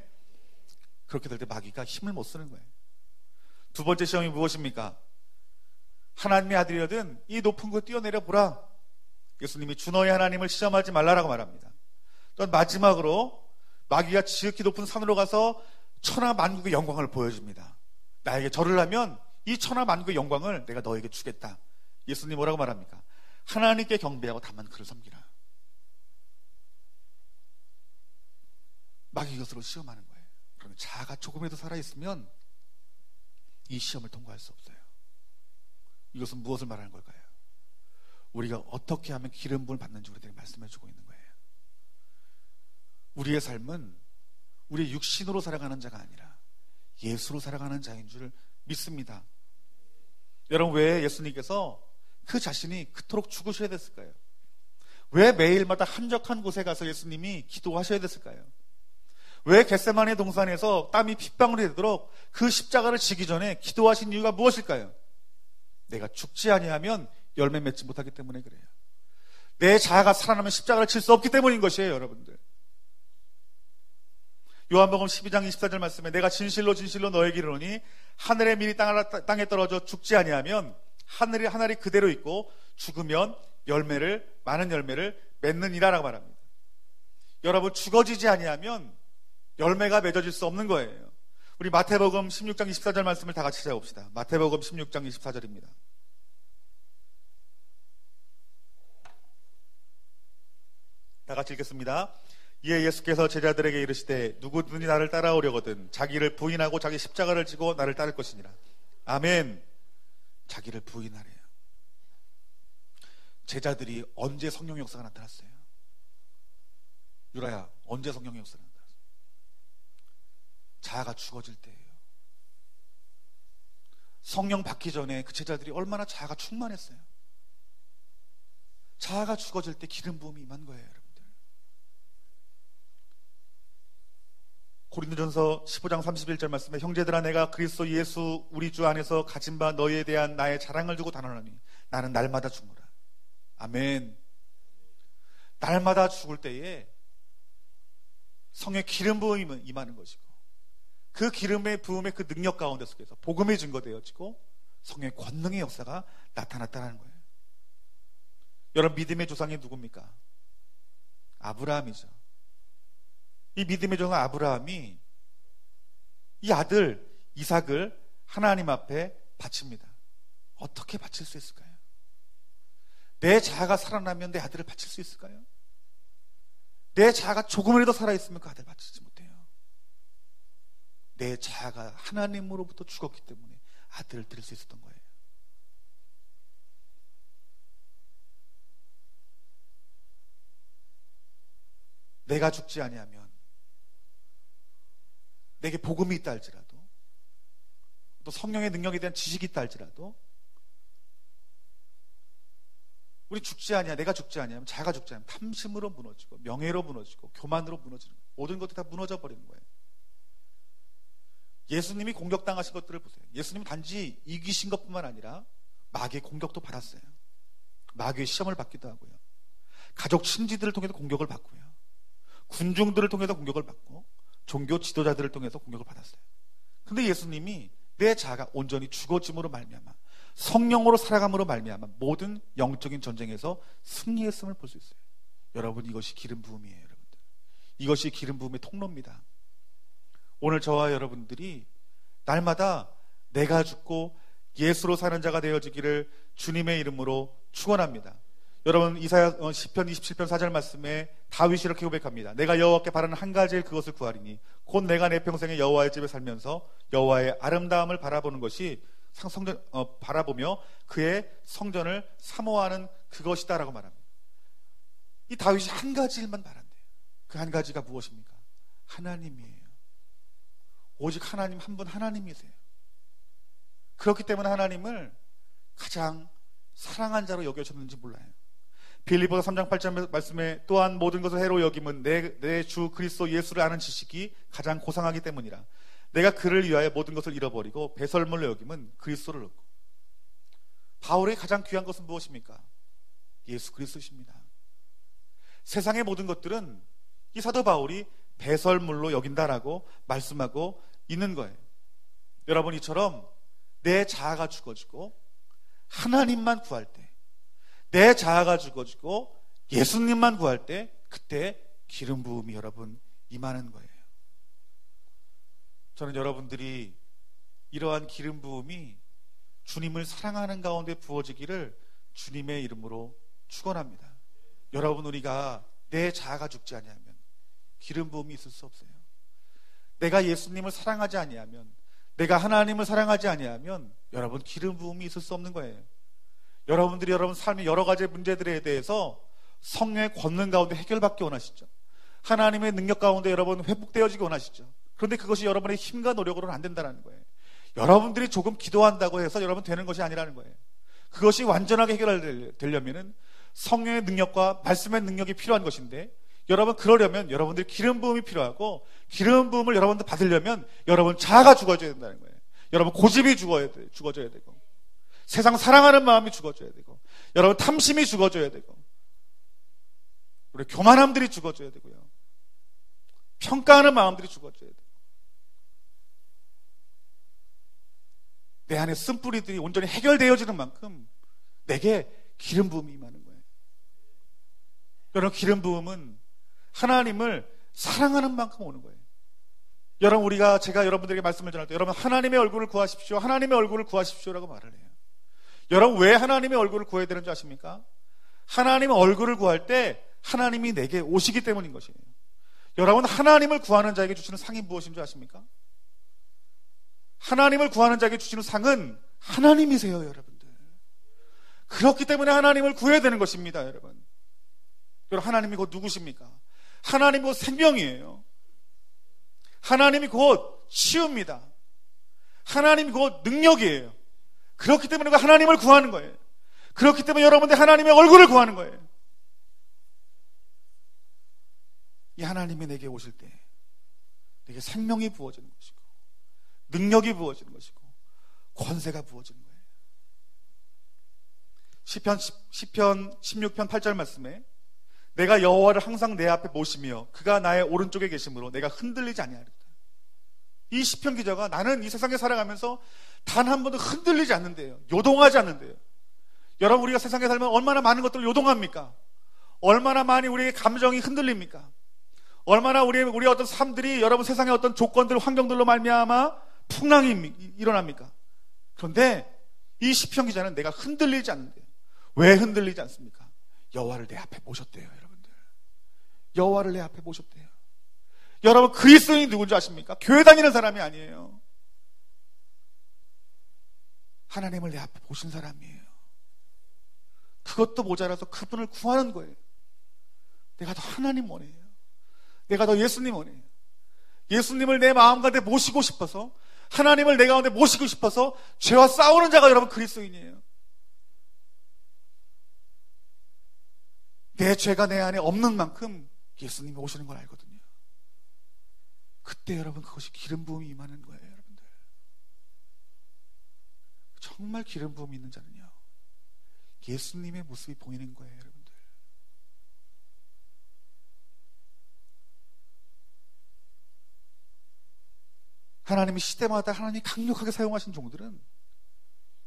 그렇게 될 때 마귀가 힘을 못 쓰는 거예요. 두 번째 시험이 무엇입니까? 하나님의 아들이거든 이 높은 곳에 뛰어내려 보라. 예수님이 주 너의 하나님을 시험하지 말라라고 말합니다. 또 마지막으로 마귀가 지극히 높은 산으로 가서 천하 만국의 영광을 보여줍니다. 나에게 절을 하면 이 천하 만국의 영광을 내가 너에게 주겠다. 예수님 뭐라고 말합니까? 하나님께 경배하고 다만 그를 섬기라. 마귀 이것으로 시험하는 거예요. 그러면 자아가 조금이라도 살아있으면 이 시험을 통과할 수 없어요. 이것은 무엇을 말하는 걸까요? 우리가 어떻게 하면 기름 부음을 받는지 우리들에게 말씀해주고 있는 거예요. 우리의 삶은 우리의 육신으로 살아가는 자가 아니라 예수로 살아가는 자인 줄 믿습니다. 여러분, 왜 예수님께서 그 자신이 그토록 죽으셔야 됐을까요? 왜 매일마다 한적한 곳에 가서 예수님이 기도하셔야 됐을까요? 왜 겟세마네 동산에서 땀이 핏방울이 되도록 그 십자가를 지기 전에 기도하신 이유가 무엇일까요? 내가 죽지 아니하면 열매 맺지 못하기 때문에 그래요. 내 자아가 살아나면 십자가를 칠 수 없기 때문인 것이에요, 여러분들. 요한복음 12장 24절 말씀에 내가 진실로 진실로 너에게 이르노니 하늘의 밀이 땅에 떨어져 죽지 아니하면 하늘이 그대로 있고 죽으면 많은 열매를 맺느니라라고 말합니다. 여러분, 죽어지지 아니하면 열매가 맺어질 수 없는 거예요. 우리 마태복음 16장 24절 말씀을 다 같이 찾아봅시다. 마태복음 16장 24절입니다. 다 같이 읽겠습니다. 이에 예수께서 제자들에게 이르시되 누구든지 나를 따라오려거든 자기를 부인하고 자기 십자가를 지고 나를 따를 것이니라. 아멘. 자기를 부인하래요. 제자들이 언제 성령 역사가 나타났어요? 유라야, 언제 성령 역사가 나타났어요? 자아가 죽어질 때예요. 성령 받기 전에 그 제자들이 얼마나 자아가 충만했어요. 자아가 죽어질 때 기름 부음이 임한 거예요, 여러분들. 고린도전서 15장 31절 말씀에 형제들아 내가 그리스도 예수 우리 주 안에서 가진 바 너희에 대한 나의 자랑을 두고 단언하니 나는 날마다 죽노라. 아멘. 날마다 죽을 때에 성령의 기름 부음이 임하는 것이고, 그 기름의 부음의 그 능력 가운데 속에서 복음이 증거되어지고 성령의 권능의 역사가 나타났다는 거예요. 여러분, 믿음의 조상이 누굽니까? 아브라함이죠. 이 믿음의 조상 아브라함이 이 아들 이삭을 하나님 앞에 바칩니다. 어떻게 바칠 수 있을까요? 내 자아가 살아나면 내 아들을 바칠 수 있을까요? 내 자아가 조금이라도 살아있으면 그 아들 바치지 못해요. 내 자아가 하나님으로부터 죽었기 때문에 아들을 드릴 수 있었던 거예요. 내가 죽지 아니하면, 내게 복음이 있다 할지라도, 또 성령의 능력에 대한 지식이 있다 할지라도, 우리 죽지 아니야, 내가 죽지 아니하면, 자가 죽지 않으면 탐심으로 무너지고 명예로 무너지고 교만으로 무너지는 거예요. 모든 것들이 다 무너져 버리는 거예요. 예수님이 공격당하신 것들을 보세요. 예수님은 단지 이기신 것뿐만 아니라 마귀의 공격도 받았어요. 마귀의 시험을 받기도 하고요, 가족 친지들을 통해서 공격을 받고요, 군중들을 통해서 공격을 받고 종교 지도자들을 통해서 공격을 받았어요. 근데 예수님이 내 자아가 온전히 죽어짐으로 말미암아, 성령으로 살아감으로 말미암아 모든 영적인 전쟁에서 승리했음을 볼 수 있어요. 여러분, 이것이 기름 부음이에요. 여러분들, 이것이 기름 부음의 통로입니다. 오늘 저와 여러분들이 날마다 내가 죽고 예수로 사는 자가 되어지기를 주님의 이름으로 축원합니다. 여러분, 이사야 시편 27편 4절 말씀에 다윗이 이렇게 고백합니다. 내가 여호와께 바라는 한 가지의 그것을 구하리니 곧 내가 내 평생에 여호와의 집에 살면서 여호와의 아름다움을 바라보는 것이 바라보며 그의 성전을 사모하는 그것이다 라고 말합니다. 이 다윗이 한 가지 일만 바란대요. 그 한 가지가 무엇입니까? 하나님이에요. 오직 하나님 한 분 하나님이세요. 그렇기 때문에 하나님을 가장 사랑한 자로 여겨졌는지 몰라요. 빌립보서 3장 8절 말씀에 또한 모든 것을 해로 여김은 내 주 그리스도 예수를 아는 지식이 가장 고상하기 때문이라. 내가 그를 위하여 모든 것을 잃어버리고 배설물로 여김은 그리스도를 얻고. 바울의 가장 귀한 것은 무엇입니까? 예수 그리스도십니다. 세상의 모든 것들은 이 사도 바울이 배설물로 여긴다라고 말씀하고 있는 거예요. 여러분, 이처럼 내 자아가 죽어지고 하나님만 구할 때, 내 자아가 죽어지고 예수님만 구할 때, 그때 기름 부음이 여러분 임하는 거예요. 저는 여러분들이 이러한 기름 부음이 주님을 사랑하는 가운데 부어지기를 주님의 이름으로 축원합니다. 여러분, 우리가 내 자아가 죽지 아니하면 기름 부음이 있을 수 없어요. 내가 예수님을 사랑하지 아니하면, 내가 하나님을 사랑하지 아니하면 여러분, 기름 부음이 있을 수 없는 거예요. 여러분들이 여러분 삶의 여러 가지 문제들에 대해서 성령의 권능 가운데 해결받기 원하시죠. 하나님의 능력 가운데 여러분 회복되어지기 원하시죠. 그런데 그것이 여러분의 힘과 노력으로는 안 된다는 거예요. 여러분들이 조금 기도한다고 해서 여러분 되는 것이 아니라는 거예요. 그것이 완전하게 해결되려면 성령의 능력과 말씀의 능력이 필요한 것인데, 여러분 그러려면 여러분들이 기름 부음이 필요하고, 기름 부음을 여러분들 받으려면 여러분 자아가 죽어져야 된다는 거예요. 여러분 고집이 죽어져야 되고, 세상 사랑하는 마음이 죽어져야 되고, 여러분 탐심이 죽어져야 되고, 우리 교만함들이 죽어져야 되고요, 평가하는 마음들이 죽어져야 되고, 내 안에 쓴뿌리들이 온전히 해결되어지는 만큼 내게 기름 부음이 임하는 거예요. 여러분, 기름 부음은 하나님을 사랑하는 만큼 오는 거예요. 여러분, 제가 여러분들에게 말씀을 전할 때 여러분 하나님의 얼굴을 구하십시오, 하나님의 얼굴을 구하십시오라고 말을 해요. 여러분, 왜 하나님의 얼굴을 구해야 되는지 아십니까? 하나님의 얼굴을 구할 때 하나님이 내게 오시기 때문인 것이에요. 여러분, 하나님을 구하는 자에게 주시는 상이 무엇인 줄 아십니까? 하나님을 구하는 자에게 주시는 상은 하나님이세요, 여러분들. 그렇기 때문에 하나님을 구해야 되는 것입니다, 여러분. 여러분, 하나님이 곧 누구십니까? 하나님이 곧 생명이에요. 하나님이 곧 치유입니다. 하나님이 곧 능력이에요. 그렇기 때문에 하나님을 구하는 거예요. 그렇기 때문에 여러분들 하나님의 얼굴을 구하는 거예요. 이 하나님이 내게 오실 때 내게 생명이 부어지는 것이고, 능력이 부어지는 것이고, 권세가 부어지는 거예요. 시편 16편 8절 말씀에 내가 여호와를 항상 내 앞에 모시며 그가 나의 오른쪽에 계심으로 내가 흔들리지 아니하리로다. 이 시편 기자가 나는 이 세상에 살아가면서 단 한 번도 흔들리지 않는데요, 요동하지 않는데요. 여러분, 우리가 세상에 살면 얼마나 많은 것들을 요동합니까? 얼마나 많이 우리의 감정이 흔들립니까? 얼마나 우리의 어떤 삶들이 여러분 세상의 어떤 조건들, 환경들로 말미암아 풍랑이 일어납니까? 그런데 이 시편 기자는 내가 흔들리지 않는데요. 왜 흔들리지 않습니까? 여호와를 내 앞에 모셨대요, 여러분들. 여호와를 내 앞에 모셨대요. 여러분, 그리스도인이 누군지 아십니까? 교회 다니는 사람이 아니에요. 하나님을 내 앞에 모신 사람이에요. 그것도 모자라서 그분을 구하는 거예요. 내가 더 하나님 원해요. 내가 더 예수님 원해요. 예수님을 내 마음 가운데 모시고 싶어서, 하나님을 내 가운데 모시고 싶어서 죄와 싸우는 자가 여러분 그리스도인이에요. 내 죄가 내 안에 없는 만큼 예수님이 오시는 걸 알거든요. 그때 여러분 그것이 기름 부음이 임하는 거예요, 여러분들. 정말 기름 부음이 있는 자는요, 예수님의 모습이 보이는 거예요, 여러분들. 하나님이 시대마다 하나님이 강력하게 사용하신 종들은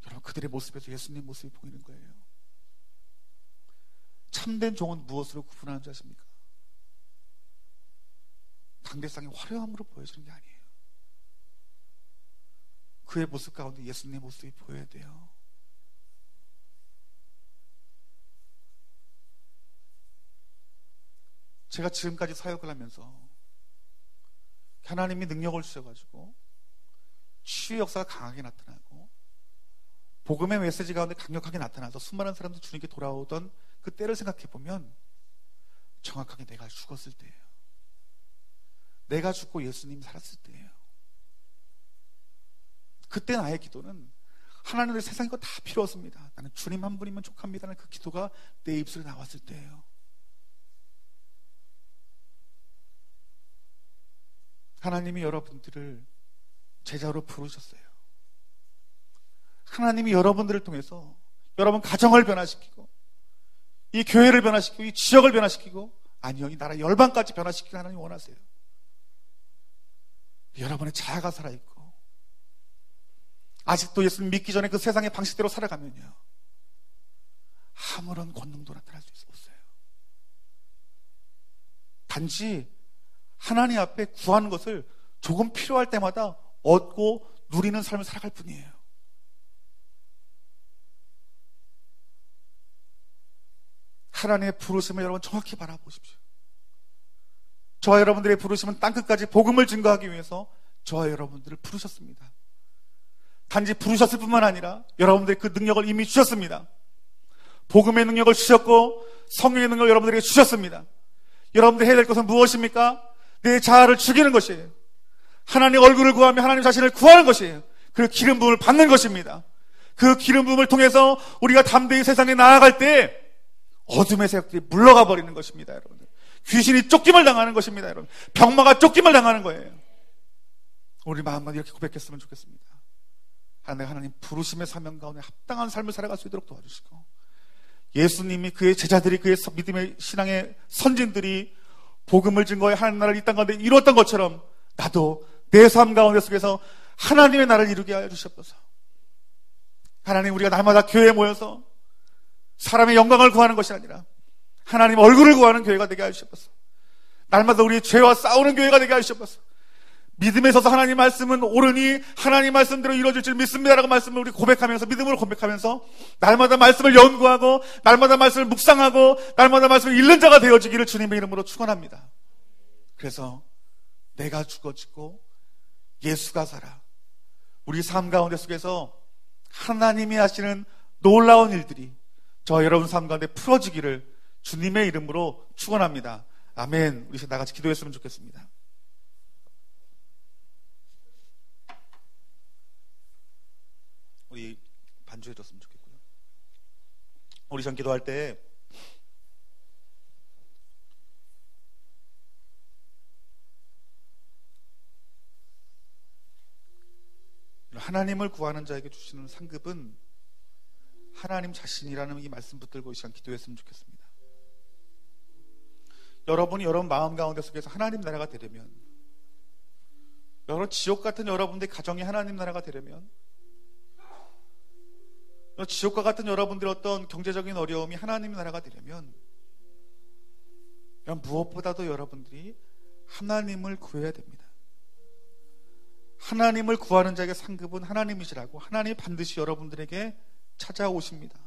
여러분 그들의 모습에서 예수님 모습이 보이는 거예요. 참된 종은 무엇으로 구분하는 줄 아십니까? 강대상의 화려함으로 보여지는 게 아니에요. 그의 모습 가운데 예수님의 모습이 보여야 돼요. 제가 지금까지 사역을 하면서 하나님이 능력을 주셔가지고 치유 역사가 강하게 나타나고 복음의 메시지 가운데 강력하게 나타나서 수많은 사람들이 주님께 돌아오던 그 때를 생각해보면 정확하게 내가 죽었을 때예요. 내가 죽고 예수님이 살았을 때예요. 그때 나의 기도는 하나님의 세상이 다 필요 없습니다, 나는 주님 한 분이면 족합니다는 그 기도가 내 입술에 나왔을 때예요. 하나님이 여러분들을 제자로 부르셨어요. 하나님이 여러분들을 통해서 여러분 가정을 변화시키고 이 교회를 변화시키고 이 지역을 변화시키고, 아니요, 이 나라 열방까지 변화시키기를 하나님이 원하세요. 여러분의 자아가 살아있고 아직도 예수님 믿기 전에 그 세상의 방식대로 살아가면요, 아무런 권능도 나타날 수 없어요. 단지 하나님 앞에 구하는 것을 조금 필요할 때마다 얻고 누리는 삶을 살아갈 뿐이에요. 하나님의 부르심을 여러분 정확히 바라보십시오. 저와 여러분들의 부르심은 땅끝까지 복음을 증거하기 위해서 저와 여러분들을 부르셨습니다. 단지 부르셨을 뿐만 아니라 여러분들이 그 능력을 이미 주셨습니다. 복음의 능력을 주셨고 성령의 능력을 여러분들에게 주셨습니다. 여러분들이 해야 될 것은 무엇입니까? 내 자아를 죽이는 것이에요. 하나님 얼굴을 구하며 하나님 자신을 구하는 것이에요. 그 기름 부음을 받는 것입니다. 그 기름 부음을 통해서 우리가 담대히 세상에 나아갈 때 어둠의 세력들이 물러가 버리는 것입니다, 여러분들. 귀신이 쫓김을 당하는 것입니다, 여러분. 병마가 쫓김을 당하는 거예요. 우리 마음만 이렇게 고백했으면 좋겠습니다. 하나님 부르심의 사명 가운데 합당한 삶을 살아갈 수 있도록 도와주시고, 예수님이 그의 제자들이 그의 믿음의 신앙의 선진들이 복음을 증거해 하나님 나라를 이 땅 가운데 이루었던 것처럼 나도 내 삶 가운데 속에서 하나님의 나라를 이루게 하여 주시옵소서. 하나님, 우리가 날마다 교회에 모여서 사람의 영광을 구하는 것이 아니라 하나님 얼굴을 구하는 교회가 되게 하여 주시옵소서. 날마다 우리의 죄와 싸우는 교회가 되게 하여 주시옵소서. 믿음에 서서 하나님 말씀은 옳으니 하나님 말씀대로 이루어질 줄 믿습니다라고 말씀을 우리 고백하면서, 믿음으로 고백하면서 날마다 말씀을 연구하고 날마다 말씀을 묵상하고 날마다 말씀을 읽는 자가 되어지기를 주님의 이름으로 축원합니다. 그래서 내가 죽어지고 예수가 살아 우리 삶 가운데 속에서 하나님이 하시는 놀라운 일들이 저와 여러분 삶 가운데 풀어지기를 주님의 이름으로 축원합니다. 아멘. 우리 다 같이 기도했으면 좋겠습니다. 우리 반주해줬으면 좋겠고요. 우리 전 기도할 때 하나님을 구하는 자에게 주시는 상급은 하나님 자신이라는 이 말씀 붙들고 이 시간 기도했으면 좋겠습니다. 여러분이 여러분 마음 가운데 속에서 하나님 나라가 되려면, 여러분 지옥 같은 여러분들의 가정이 하나님 나라가 되려면, 지옥과 같은 여러분들의 어떤 경제적인 어려움이 하나님 나라가 되려면, 무엇보다도 여러분들이 하나님을 구해야 됩니다. 하나님을 구하는 자에게 상급은 하나님이시라고 하나님이 반드시 여러분들에게 찾아오십니다.